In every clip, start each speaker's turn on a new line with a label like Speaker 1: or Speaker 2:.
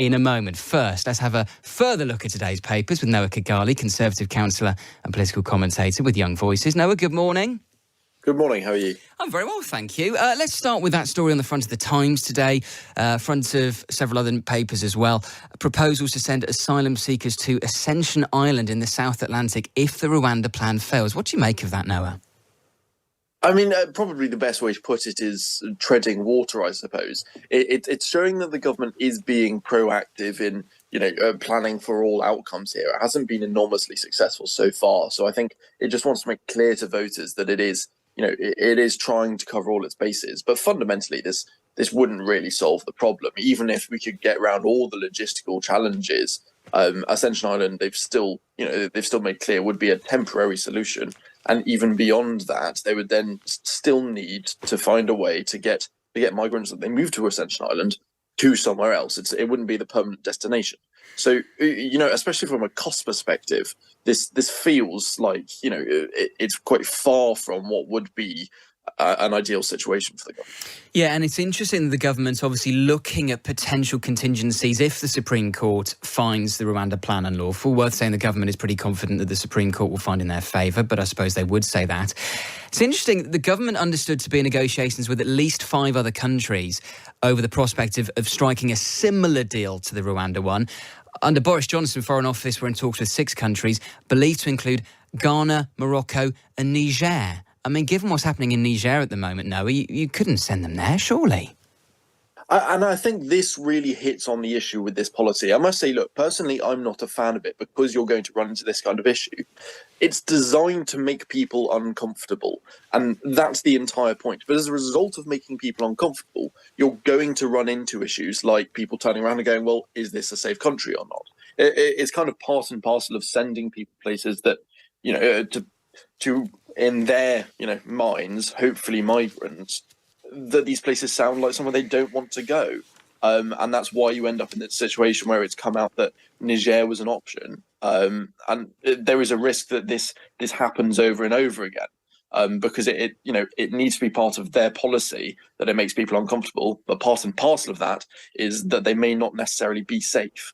Speaker 1: in a moment. First, let's have a further look at today's papers with Noah Khogali, Conservative councillor and political commentator with Young Voices. Noah, good morning.
Speaker 2: Good morning, how are you?
Speaker 1: I'm very well, thank you. Let's start with that story on the front of the Times today, front of several other papers as well. Proposals to send asylum seekers to Ascension Island in the South Atlantic if the Rwanda plan fails. What do you make of that, Noah?
Speaker 2: I mean, probably the best way to put it is treading water, I suppose. It's showing that the government is being proactive in, planning for all outcomes here. It hasn't been enormously successful so far. So I think it just wants to make clear to voters that it is trying to cover all its bases. But fundamentally, this wouldn't really solve the problem. Even if we could get around all the logistical challenges, Ascension Island, they've still made clear would be a temporary solution. And even beyond that, they would then still need to find a way to get migrants that they move to Ascension Island to somewhere else. It wouldn't be the permanent destination. So, especially from a cost perspective, this feels like, it's quite far from what would be an ideal situation for the government.
Speaker 1: Yeah, and it's interesting that the government's obviously looking at potential contingencies if the Supreme Court finds the Rwanda plan unlawful. Worth saying the government is pretty confident that the Supreme Court will find in their favour, but I suppose they would say that. It's interesting, the government understood to be in negotiations with at least 5 other countries over the prospect of striking a similar deal to the Rwanda one. Under Boris Johnson, Foreign Office were in talks with 6 countries, believed to include Ghana, Morocco and Niger. I mean, given what's happening in Niger at the moment, Noah, you couldn't send them there, surely.
Speaker 2: And I think this really hits on the issue with this policy. I must say, look, personally, I'm not a fan of it because you're going to run into this kind of issue. It's designed to make people uncomfortable, and that's the entire point. But as a result of making people uncomfortable, you're going to run into issues like people turning around and going, well, is this a safe country or not? It's kind of part and parcel of sending people places that, to in their minds, hopefully migrants, that these places sound like somewhere they don't want to go, and that's why you end up in this situation where it's come out that Niger was an option, and there is a risk that this happens over and over again, because it needs to be part of their policy that it makes people uncomfortable, but part and parcel of that is that they may not necessarily be safe.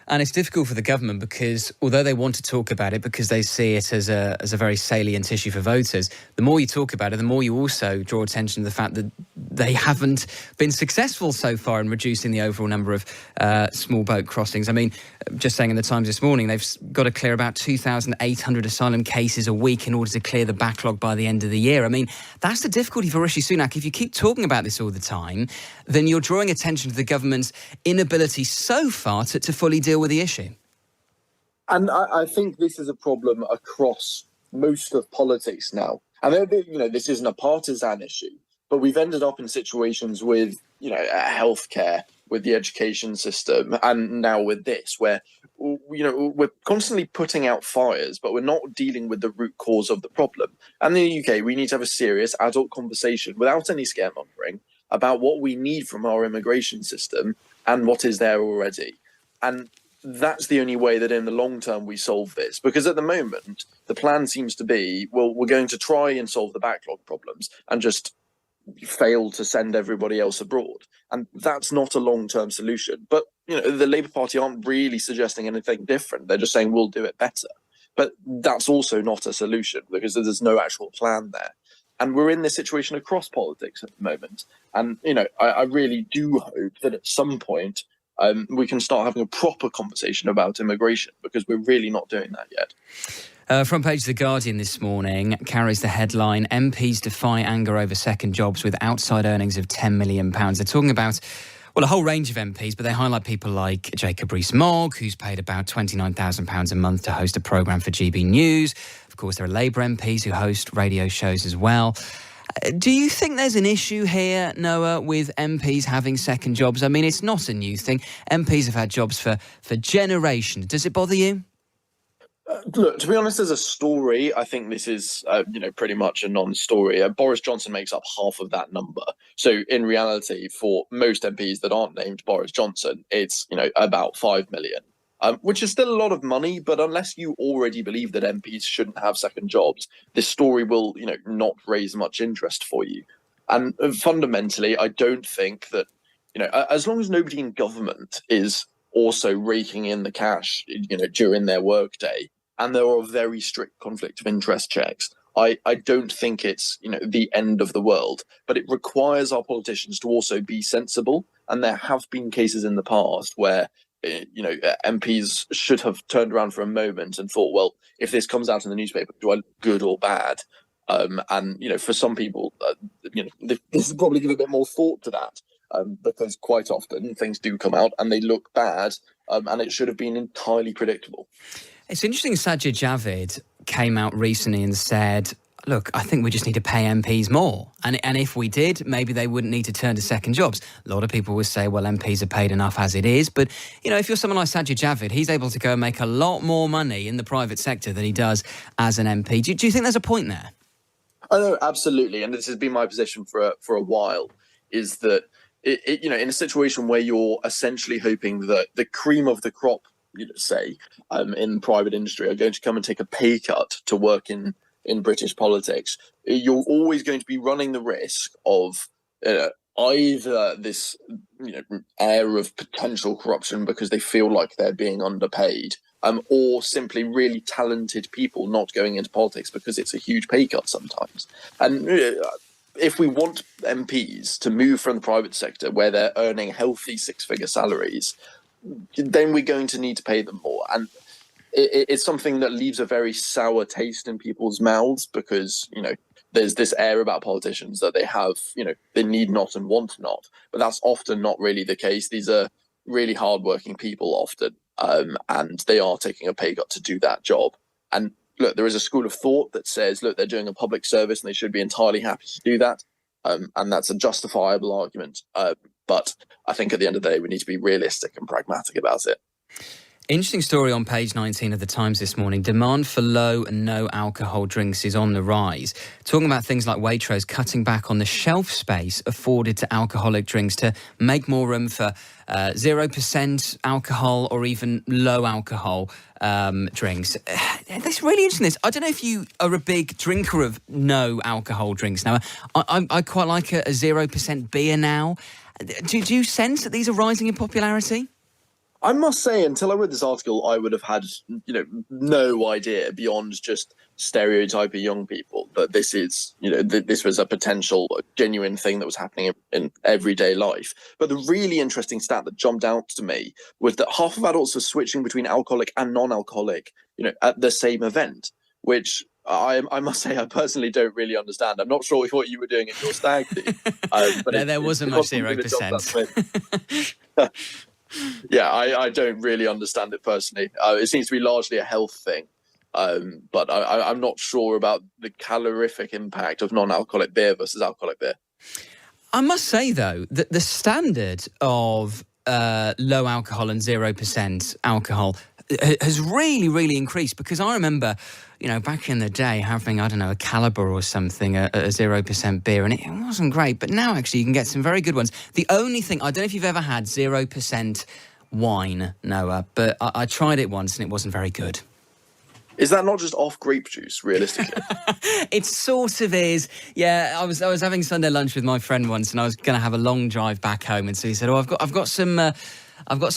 Speaker 1: And it's difficult for the government because although they want to talk about it because they see it as a very salient issue for voters, the more you talk about it, the more you also draw attention to the fact that they haven't been successful so far in reducing the overall number of small boat crossings. I mean, just saying in the Times this morning, they've got to clear about 2,800 asylum cases a week in order to clear the backlog by the end of the year. I mean, that's the difficulty for Rishi Sunak. If you keep talking about this all the time, then you're drawing attention to the government's inability so far to fully deal with the issue.
Speaker 2: And I think this is a problem across most of politics now. And this isn't a partisan issue, but we've ended up in situations with healthcare, with the education system, and now with this, where we're constantly putting out fires, but we're not dealing with the root cause of the problem. And in the UK, we need to have a serious adult conversation without any scaremongering about what we need from our immigration system and what is there already. And that's the only way that in the long term we solve this. Because at the moment, the plan seems to be, well, we're going to try and solve the backlog problems and just fail to send everybody else abroad. And that's not a long-term solution. But, the Labour Party aren't really suggesting anything different. They're just saying we'll do it better. But that's also not a solution because there's no actual plan there. And we're in this situation across politics at the moment. And, I really do hope that at some point, we can start having a proper conversation about immigration because we're really not doing that yet.
Speaker 1: Front page of The Guardian this morning carries the headline, MPs defy anger over second jobs with outside earnings of £10 million. They're talking about, a whole range of MPs, but they highlight people like Jacob Rees-Mogg, who's paid about £29,000 a month to host a programme for GB News. Of course, there are Labour MPs who host radio shows as well. Do you think there's an issue here, Noah, with MPs having second jobs? I mean, it's not a new thing. MPs have had jobs for generations. Does it bother you?
Speaker 2: Look, to be honest, as a story, I think this is, pretty much a non-story. Boris Johnson makes up half of that number. So in reality, for most MPs that aren't named Boris Johnson, it's, about 5 million. Which is still a lot of money, but unless you already believe that MPs shouldn't have second jobs, this story will, not raise much interest for you. And fundamentally, I don't think that as long as nobody in government is also raking in the cash, during their workday, and there are very strict conflict of interest checks, I don't think it's, the end of the world. But it requires our politicians to also be sensible. And there have been cases in the past where, MPs should have turned around for a moment and thought, well, if this comes out in the newspaper, do I look good or bad? And for some people, this will probably give a bit more thought to that, because quite often things do come out and they look bad, and it should have been entirely predictable.
Speaker 1: It's interesting, Sajid Javid came out recently and said, look, I think we just need to pay MPs more. And if we did, maybe they wouldn't need to turn to second jobs. A lot of people would say, well, MPs are paid enough as it is. But, if you're someone like Sajid Javid, he's able to go and make a lot more money in the private sector than he does as an MP. Do you think there's a point there?
Speaker 2: Oh, no, absolutely. And this has been my position for a while, is that, in a situation where you're essentially hoping that the cream of the crop, say, in private industry are going to come and take a pay cut to work in British politics, you're always going to be running the risk of either this air of potential corruption because they feel like they're being underpaid, or simply really talented people not going into politics because it's a huge pay cut sometimes. And if we want MPs to move from the private sector where they're earning healthy six-figure salaries, then we're going to need to pay them more. And it's something that leaves a very sour taste in people's mouths because, there's this air about politicians that they have, they need not and want not. But that's often not really the case. These are really hardworking people often, and they are taking a pay cut to do that job. And look, there is a school of thought that says, look, they're doing a public service and they should be entirely happy to do that. And that's a justifiable argument. But I think at the end of the day, we need to be realistic and pragmatic about it.
Speaker 1: Interesting story on page 19 of the Times this morning. Demand for low and no alcohol drinks is on the rise. Talking about things like Waitrose cutting back on the shelf space afforded to alcoholic drinks to make more room for 0% alcohol or even low alcohol drinks. That's really interesting. I don't know if you are a big drinker of no alcohol drinks. Now, I quite like a 0% beer now. Do you sense that these are rising in popularity?
Speaker 2: I must say, until I read this article, I would have had, no idea beyond just stereotyping young people that this is, this was a potential, genuine thing that was happening in everyday life. But the really interesting stat that jumped out to me was that half of adults are switching between alcoholic and non-alcoholic, at the same event, which I must say I personally don't really understand. I'm not sure what you were doing at your stag do. But
Speaker 1: there wasn't much 0%.
Speaker 2: Yeah, I don't really understand it personally. It seems to be largely a health thing. But I'm not sure about the calorific impact of non-alcoholic beer versus alcoholic beer.
Speaker 1: I must say, though, that the standard of low alcohol and 0% alcohol has really, really increased, because I remember, back in the day having, a Caliber or something, a 0% beer, and it wasn't great. But now, actually, you can get some very good ones. The only thing, I don't know if you've ever had 0% wine, Noah, but I tried it once and it wasn't very good.
Speaker 2: Is that not just off grape juice, realistically?
Speaker 1: It sort of is. Yeah, I was having Sunday lunch with my friend once, and I was going to have a long drive back home, and so he said, "Oh, I've got some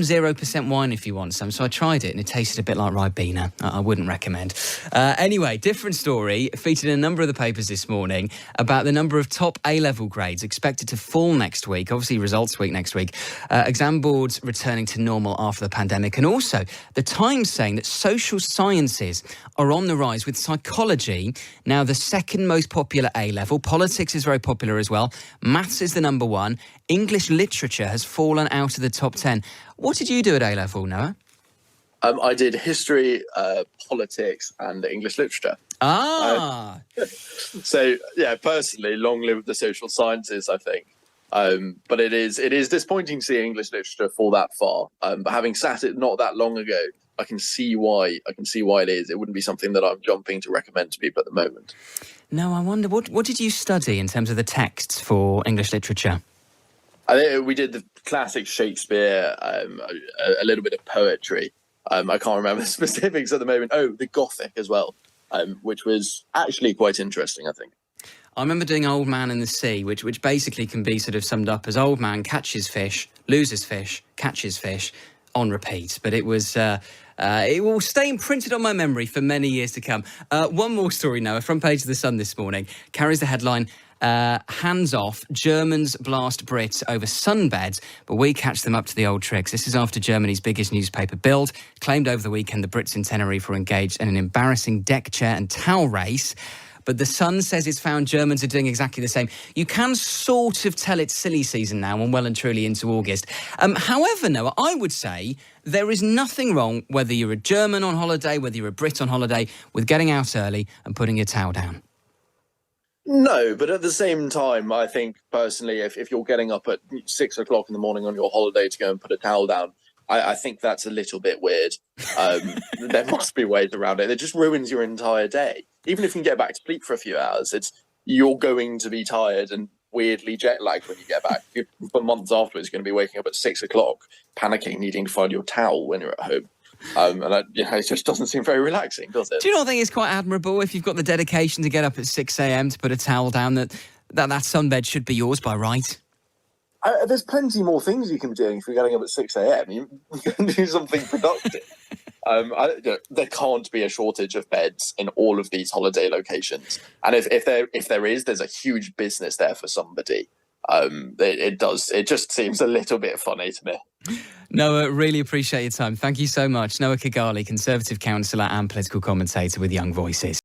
Speaker 1: 0% wine if you want some." So I tried it and it tasted a bit like Ribena. I wouldn't recommend. Anyway, different story featured in a number of the papers this morning about the number of top A-level grades expected to fall next week. Obviously, results week next week. Exam boards returning to normal after the pandemic. And also, the Times saying that social sciences are on the rise, with psychology now the second most popular A-level. Politics is very popular as well. Maths is the number one. English literature has fallen out of the top 10. What did you do at A-level, Noah?
Speaker 2: I did history, politics, and English literature. So, yeah, personally, long live the social sciences, I think. But it is disappointing to see English literature fall that far. But having sat it not that long ago, I can see why it is. It wouldn't be something that I'm jumping to recommend to people at the moment.
Speaker 1: No, I wonder, what did you study in terms of the texts for English literature?
Speaker 2: I think we did the classic Shakespeare, a little bit of poetry. I can't remember the specifics at the moment. Oh, the Gothic as well, which was actually quite interesting, I think.
Speaker 1: I remember doing Old Man in the Sea, which basically can be sort of summed up as old man catches fish, loses fish, catches fish, on repeat. But it was... it will stay imprinted on my memory for many years to come. One more story now. A front page of The Sun this morning carries the headline, hands off, Germans blast Brits over sunbeds, but we catch them up to the old tricks. This is after Germany's biggest newspaper, Bild, claimed over the weekend the Brits in Tenerife were engaged in an embarrassing deck chair and towel race. But The Sun says it's found Germans are doing exactly the same. You can sort of tell it's silly season now and well and truly into August. However, Noah, I would say there is nothing wrong, whether you're a German on holiday, whether you're a Brit on holiday, with getting out early and putting your towel down.
Speaker 2: No, but at the same time, I think personally, if you're getting up at 6 o'clock in the morning on your holiday to go and put a towel down, I think that's a little bit weird. There must be ways around it. It just ruins your entire day. Even if you can get back to sleep for a few hours, you're going to be tired and weirdly jet lagged when you get back. For months afterwards, you're going to be waking up at 6 o'clock, panicking, needing to find your towel when you're at home. It just doesn't seem very relaxing, does it?
Speaker 1: Do you not think it's quite admirable if you've got the dedication to get up at 6 a.m. to put a towel down, that sunbed should be yours by right?
Speaker 2: There's plenty more things you can be doing if you're getting up at 6 a.m. You can do something productive. There can't be a shortage of beds in all of these holiday locations. And if there is, there's a huge business there for somebody. It just seems a little bit funny to me.
Speaker 1: Noah, really appreciate your time. Thank you so much. Noah Khogali, Conservative councillor and political commentator with Young Voices.